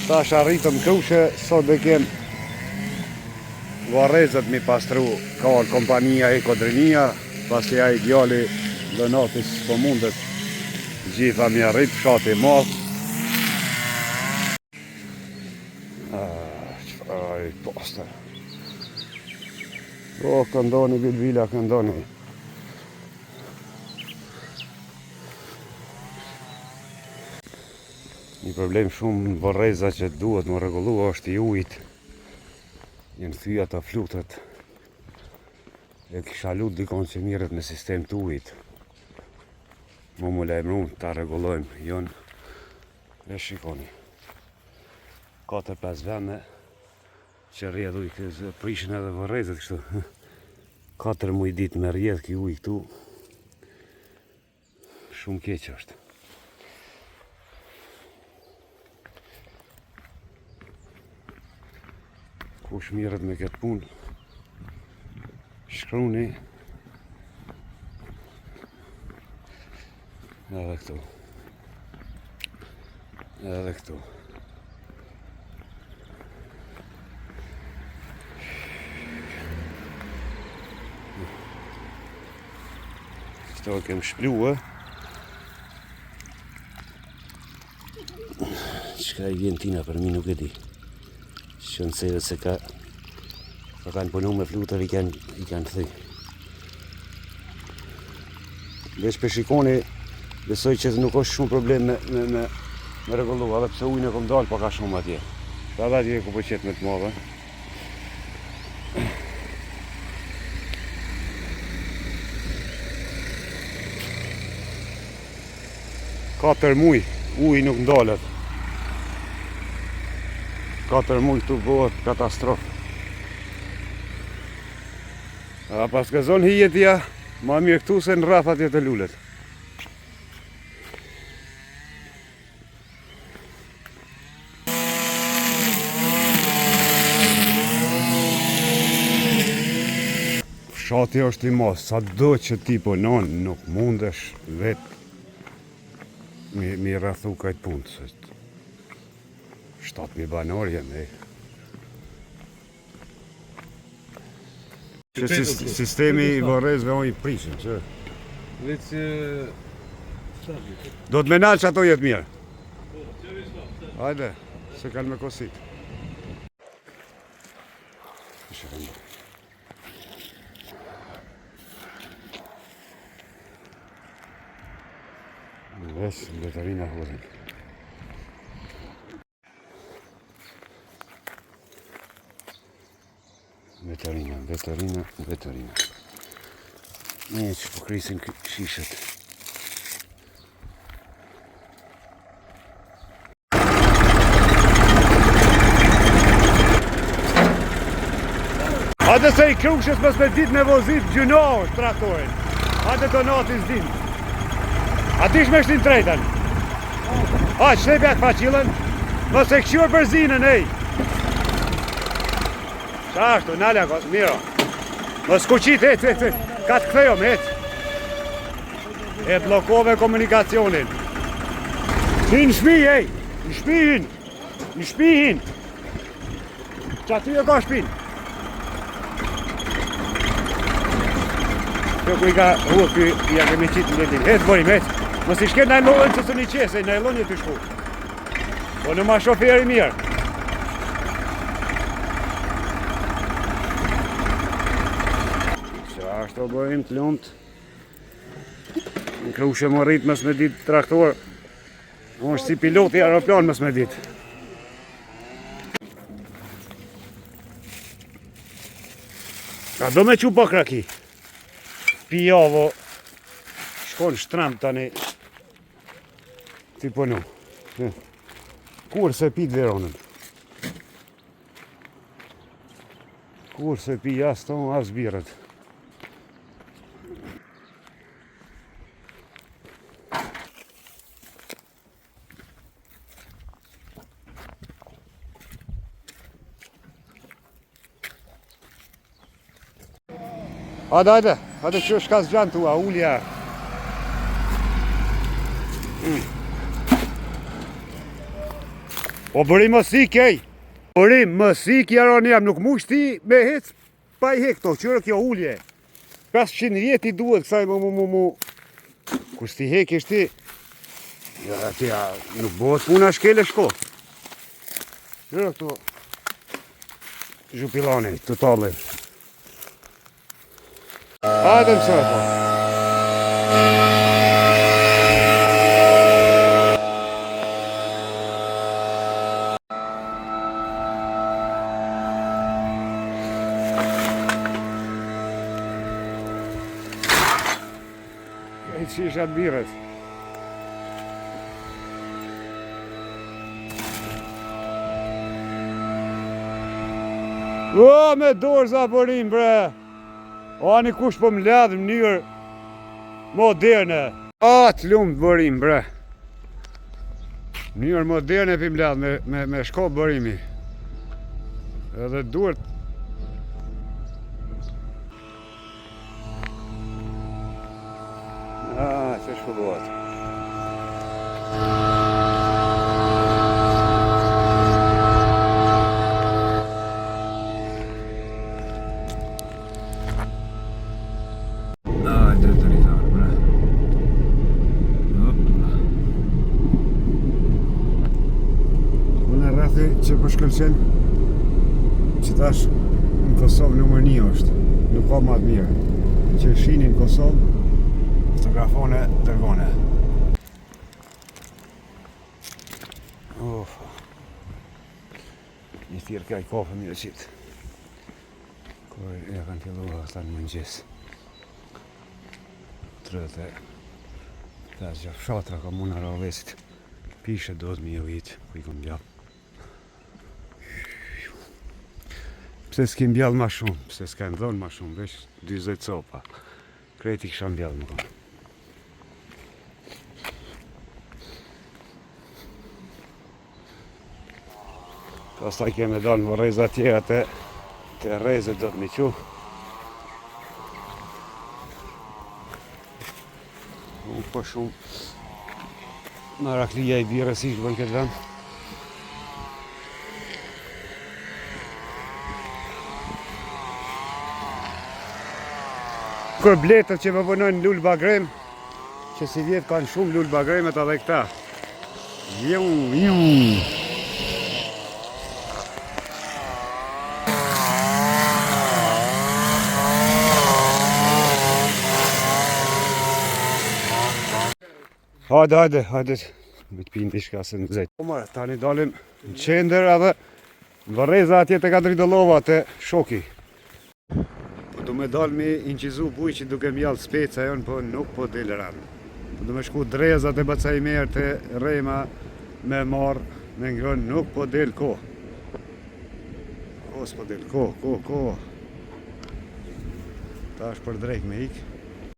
Tash arritëm Krushe, sot dhe kem varrezët mi pastru ka kompania Ekodrinia, pasi ai djali Donatis po mundet gjitha mi arrit, fshati i madh. Ai posta. O, këndoni Bilbila, këndoni. Një problem shumë në varreza që duhet më rregullu është i ujit. Jenë thyja të flutët. E kisha lut dikon që mirët me sistem të ujit. Mu lajmëru ta rregullojmë, jon. E shikoni. 4-5 vende që rrjedh ujë këtu, prishin edhe varrezët kështu. 4 muaj ditë me rrjedh ky ujë këtu. Shumë keq është. Kush mirët me këtë punë, shkruni edhe këtu. Edhe këtu. Këto kem shpluë. Çka i vjen tina për mi nuk e di. Që nëse se ka kanë punu me flutër i kanë thy. Veç për shikoni, besoj që nuk është shumë problem me rregullu, edhe pse ujnë e kom dalë pa ka shumë atje. Edhe atje ku po qet me të madhe. Katër muaj, uji nuk ndalet. 4 muaj këtu bëhet katastrofë. A pas ka zonë hijetja, ma mirë këtu se në rrafat jetë lullet. Fshati është i madh, sa do që ti punon, nuk mundesh vetë mi rrethu këtë punë. 7.000 banor jemi. Sistemi i varrezëve o i prishin, që? Do të menal që ato jetë mirë. Hajde, se kanë me kosit. Ves, letarina hodin. Veterina. Ne që po krisin shishet. Hajde se i Krushes mos me dit me vozit gjunohë traktorin. Hajde Donatis din. A ti shme shtin trejten? A, qëtë bjak faqilën? Mos e këshur bërzinën, ej! Ashtu, nalja, miro. Mos kuqit, ec. Ka të kthejom, ec. E blokove komunikacionin. Hi në shpi, ej. Në shpihin. Që aty e ka shpin. Kjo ku i ka huë, kjo i a kemi qitë në letin. Ec, borim, ec. Mos i shke najlonën që së një qese, najlonën të shku. Po në ma shoferi mirë. Ashtu bëjmë të lumt. Në Krushe më rritë mës me ditë traktor. Unë është si pilot i aeroplan mës me ditë. A do me që pak raki. Pijavo. Shkon shtram tani. Ti punu. Kur se pi të veronën. Kur se pi as tonë as birët. Hajde, që është ka zgjanë tua, ullja. O bërim mos ikej. Bërim mos ik jaroni jam, nuk mund shti me hec pa I hek këto, qërë kjo ullje. 500 vjeti duhet kësaj mu. Kus ti hekish ti, ja, nuk bëhet puna shkele shko. Qërë këto zhupilani, të talin. Hajde mësë po. E që isha birës. O, me dorë za bërim, bre. O, ani kush po m'ledh në mënyrë moderne. A, të lumë bërim, bre. Mënyrë moderne pi m'ledh me shko bërimi. Edhe duart. Që shpëllohet. Hajde të ritarë, bre. Unë rrathi që po shkëlqen që tash në Kosovë numër 1 është. Nuk ka ma të mirë. Që shini në Kosovë fotografone, tërgone. Një thirë kaj kafe mjë qitë. Kër e kanë filluar ata në mëngjes. 35 gjaf shatra ka muna ravesit. Pishe do të mi ujtë, ku I kom bjallë. Pse s'kem bjallë ma shumë, pse s'kem dhonë ma shumë, veç 20 copa. Kreti kisha bjallë më konë. Pastaj keme dalë në rreza tjera të rrezet do të mi qu. Unë po shumë maraklija I birës ishtë bën këtë vend. Kër bletët që më punojnë lull bagrem, që si vjetë kanë shumë lull bagremet edhe këta. Hajde, me të pinë dishka se në zetë. Tani dalim në qender edhe në vërreza atje të Kadridolova të shoki. Po du me dal me incizu buj që duke mjallë speca jonë, po nuk po del rënë. Po du me shku drezat e Bacajmer të rema me marë, me ngrën, nuk po del ko. Ko s'po del, ko. Ta është për drejk me ikë.